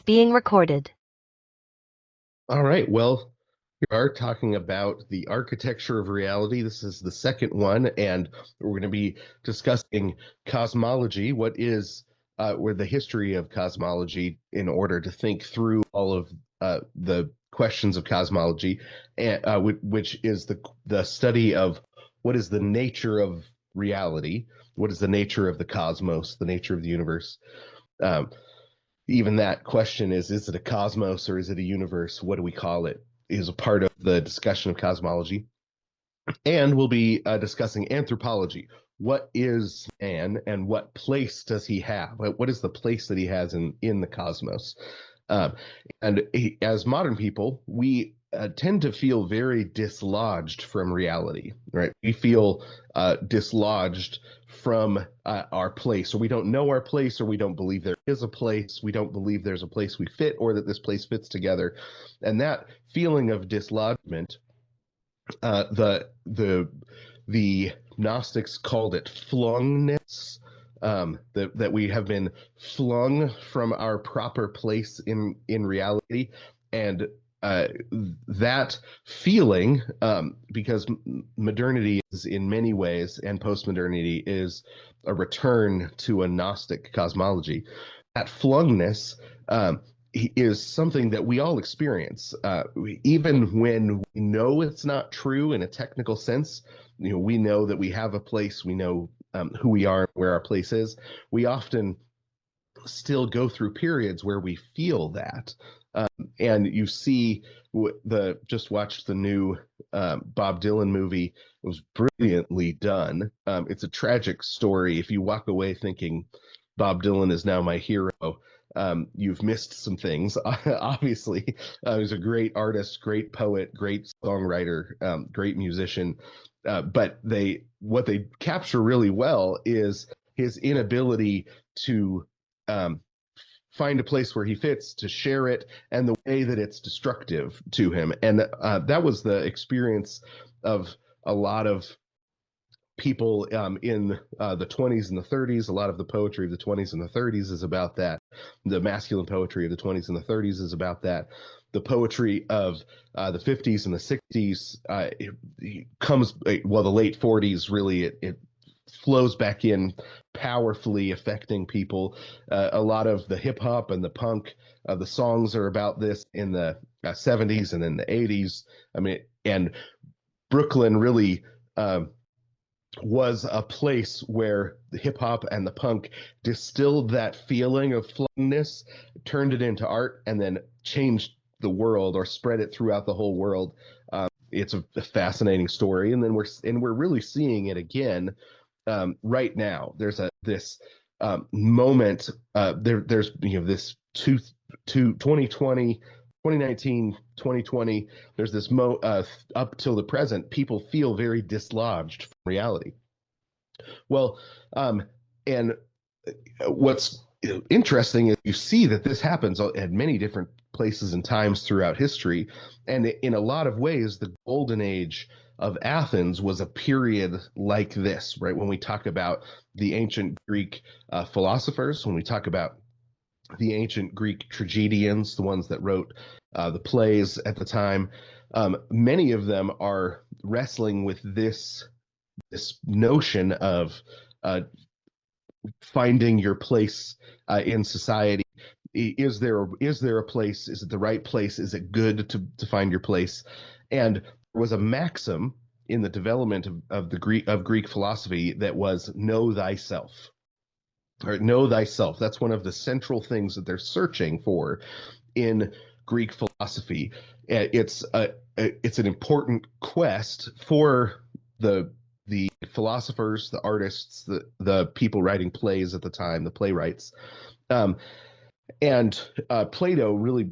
being recorded. All right. Well, we are talking about the architecture of reality. This is the second one, and we're going to be discussing cosmology. What is where the history of cosmology in order to think through all of the questions of cosmology, and which is the study of what is the nature of reality, what is the nature of the cosmos, the nature of the universe. Um, Even that question is it a cosmos or is it a universe? What do we call it? Is a part of the discussion of cosmology. And we'll be discussing anthropology. What is man and what place does he have? What is the place that he has in the cosmos? Um, as modern people, we tend to feel very dislodged from reality, right? We feel dislodged from our place, or we don't know our place, or we don't believe there is a place. We don't believe there's a place we fit, or that this place fits together. And that feeling of dislodgement, the Gnostics called it flungness. That we have been flung from our proper place in reality, and that feeling, because modernity is in many ways, and postmodernity is a return to a Gnostic cosmology. That flungness is something that we all experience, even when we know it's not true in a technical sense. We know that we have a place, we know who we are, where our place is. We often still go through periods where we feel that. And you see just watched the new Bob Dylan movie. It was brilliantly done. It's a tragic story. If you walk away thinking Bob Dylan is now my hero, you've missed some things. Obviously, he's a great artist, great poet, great songwriter, great musician. But what they capture really well is his inability to find a place where he fits, to share it, and the way that it's destructive to him. And that was the experience of a lot of people in the 20s and the 30s. A lot of the poetry of the 20s and the 30s is about that. The masculine poetry of the 20s and the 30s is about that. The poetry of the 50s and the 60s comes, well, the late 40s, really, it flows back in powerfully, affecting people. A lot of the hip hop and the punk, the songs are about this in the 70s and in the 80s. I mean, and Brooklyn really was a place where the hip hop and the punk distilled that feeling of flungness, turned it into art, and then changed the world, or spread it throughout the whole world. It's a fascinating story, and then we're really seeing it again right now. There's this moment. There's this 2020. 2019, 2020, there's this up till the present, people feel very dislodged from reality. Well, and what's interesting is you see that this happens at many different places and times throughout history. And in a lot of ways, the golden age of Athens was a period like this, right? When we talk about the ancient Greek philosophers, when we talk about the ancient Greek tragedians, the ones that wrote the plays at the time, many of them are wrestling with this notion of finding your place in society. Is there a place? Is it the right place? Is it good to find your place? And there was a maxim in the development of Greek philosophy that was know thyself. Or know thyself. That's one of the central things that they're searching for in Greek philosophy. It's an important quest for the philosophers, the artists, the people writing plays at the time, the playwrights, and Plato really,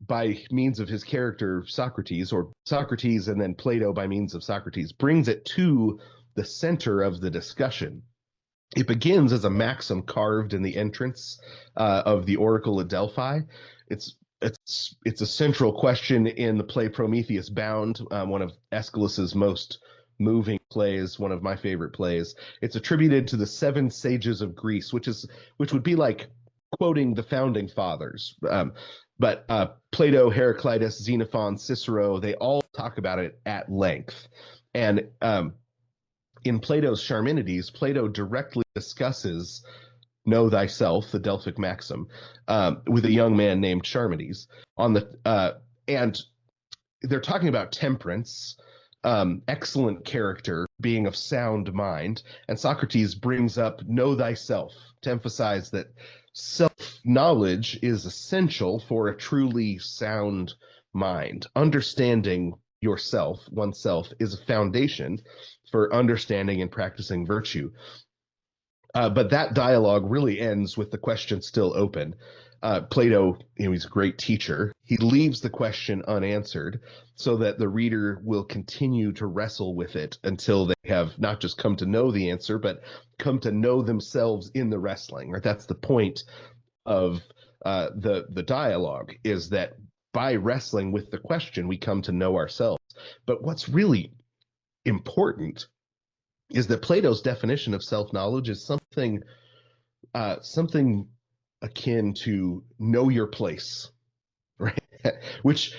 by means of his character Socrates, or Socrates and then Plato by means of Socrates, brings it to the center of the discussion. It begins as a maxim carved in the entrance of the Oracle at Delphi. It's a central question in the play Prometheus Bound, one of Aeschylus's most moving plays, one of my favorite plays. It's attributed to the seven sages of Greece, which would be like quoting the founding fathers. But Plato, Heraclitus, Xenophon, Cicero, they all talk about it at length. And in Plato's Charminides, Plato directly discusses know thyself, the Delphic maxim, with a young man named Charmides. And they're talking about temperance, excellent character, being of sound mind, and Socrates brings up know thyself to emphasize that self-knowledge is essential for a truly sound mind. Understanding yourself, oneself, is a foundation for understanding and practicing virtue. But that dialogue really ends with the question still open. Plato, he's a great teacher. He leaves the question unanswered so that the reader will continue to wrestle with it until they have not just come to know the answer, but come to know themselves in the wrestling. Right? That's the point of the dialogue, is that by wrestling with the question, we come to know ourselves. But what's really important is that Plato's definition of self-knowledge is something akin to know your place, right? Which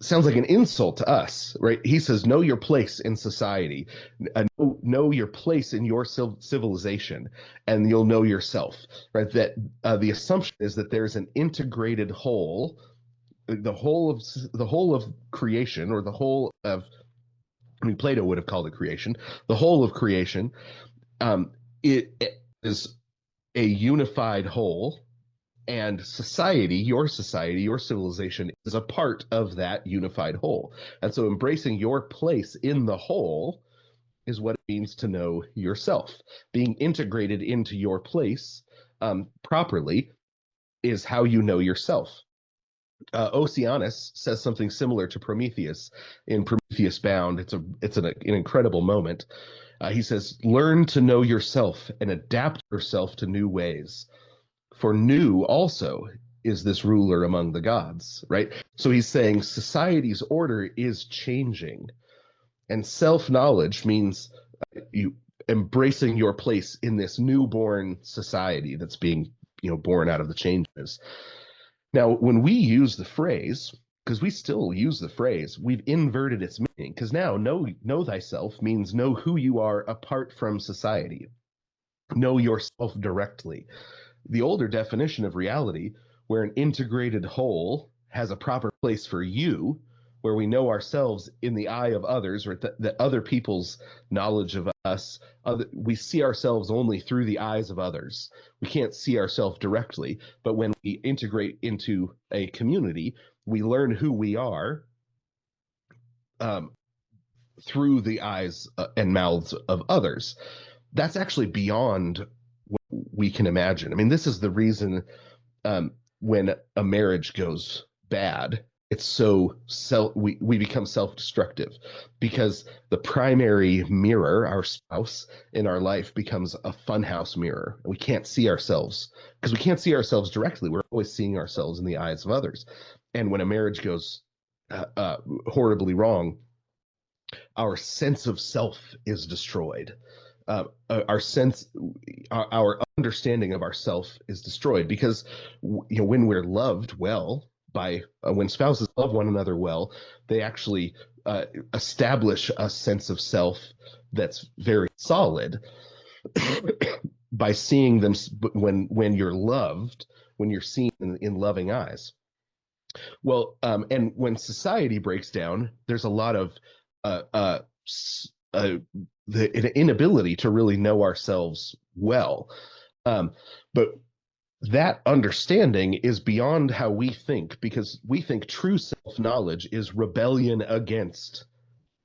sounds like an insult to us, right? He says, know your place in society, know your place in your civilization, and you'll know yourself, right? That the assumption is that there's an integrated whole, the whole of creation, or the whole of, I mean, Plato would have called it creation. The whole of creation, it is a unified whole, and society, your civilization, is a part of that unified whole. And so embracing your place in the whole is what it means to know yourself. Being integrated into your place properly is how you know yourself. Oceanus says something similar to Prometheus in Prometheus Bound. It's an incredible moment. He says, learn to know yourself and adapt yourself to new ways. For new also is this ruler among the gods, right? So he's saying society's order is changing. And self-knowledge means you embracing your place in this newborn society that's being, born out of the changes. Now, when we use the phrase, because we still use the phrase, we've inverted its meaning, because now know thyself means know who you are apart from society. Know yourself directly. The older definition of reality, where an integrated whole has a proper place for you, where we know ourselves in the eye of others, or that other people's knowledge of us, we see ourselves only through the eyes of others. We can't see ourselves directly, but when we integrate into a community, we learn who we are through the eyes and mouths of others. That's actually beyond what we can imagine. I mean, this is the reason when a marriage goes bad, it's so we become self-destructive, because the primary mirror, our spouse in our life, becomes a funhouse mirror. We can't see ourselves because we can't see ourselves directly. We're always seeing ourselves in the eyes of others. And when a marriage goes horribly wrong, our sense of self is destroyed. Our understanding of ourself is destroyed, because when we're loved well by when spouses love one another well, they actually establish a sense of self that's very solid by seeing them when you're loved, when you're seen in loving eyes. Well, and when society breaks down, there's a lot of the inability to really know ourselves well. But that understanding is beyond how we think, because we think true self-knowledge is rebellion against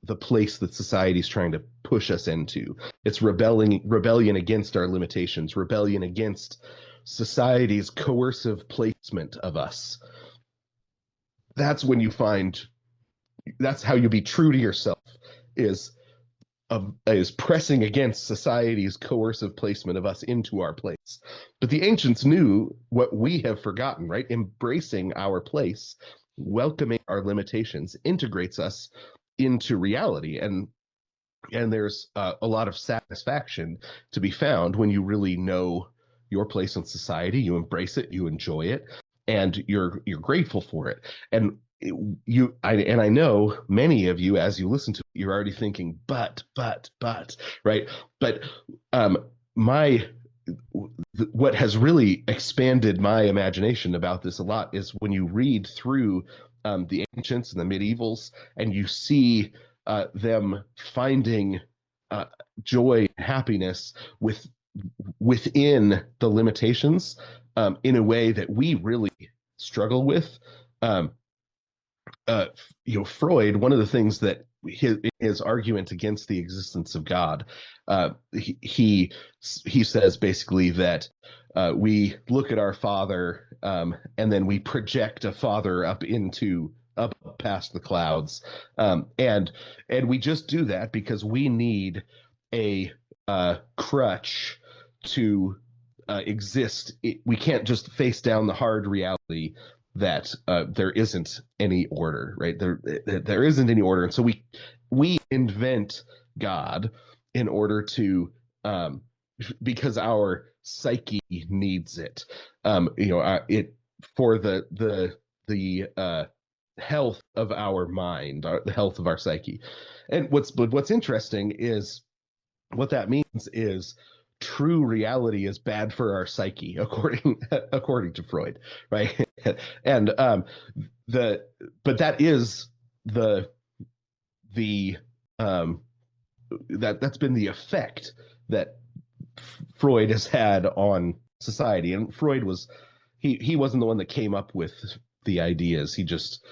the place that society is trying to push us into. It's rebellion against our limitations, rebellion against society's coercive placement of us. That's when you find, that's how you be true to yourself, is pressing against society's coercive placement of us into our place. But the ancients knew what we have forgotten, right? Embracing our place, welcoming our limitations, integrates us into reality. And there's a lot of satisfaction to be found when you really know your place in society, you embrace it, you enjoy it, and you're grateful for it. And I know many of you, as you listen to it, you're already thinking, but, right? But um, my what has really expanded my imagination about this a lot is when you read through the ancients and the medievals, and you see them finding uh, joy and happiness within the limitations, in a way that we really struggle with. Um, Freud, one of the things that his argument against the existence of God, he says basically that we look at our father, and then we project a father up past the clouds, and we just do that because we need a crutch to exist. We can't just face down the hard reality that there isn't any order, right? There isn't any order, and so we invent God in order to, because our psyche needs it. It for the health of our mind, the health of our psyche. And what's interesting is what that means is true reality is bad for our psyche, according to Freud, right? And the but that is the that's been the effect that Freud has had on society. And Freud he wasn't the one that came up with the ideas. He just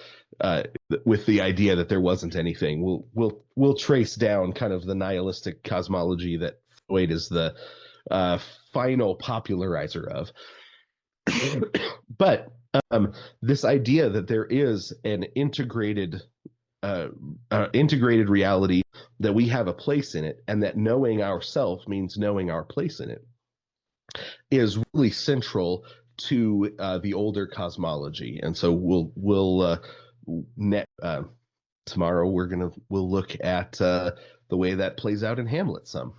with the idea that there wasn't anything. We'll trace down kind of the nihilistic cosmology that Freud is the final popularizer of. But this idea that there is an integrated reality, that we have a place in it, and that knowing ourself means knowing our place in it, is really central to the older cosmology. And so tomorrow we'll look at the way that plays out in Hamlet some.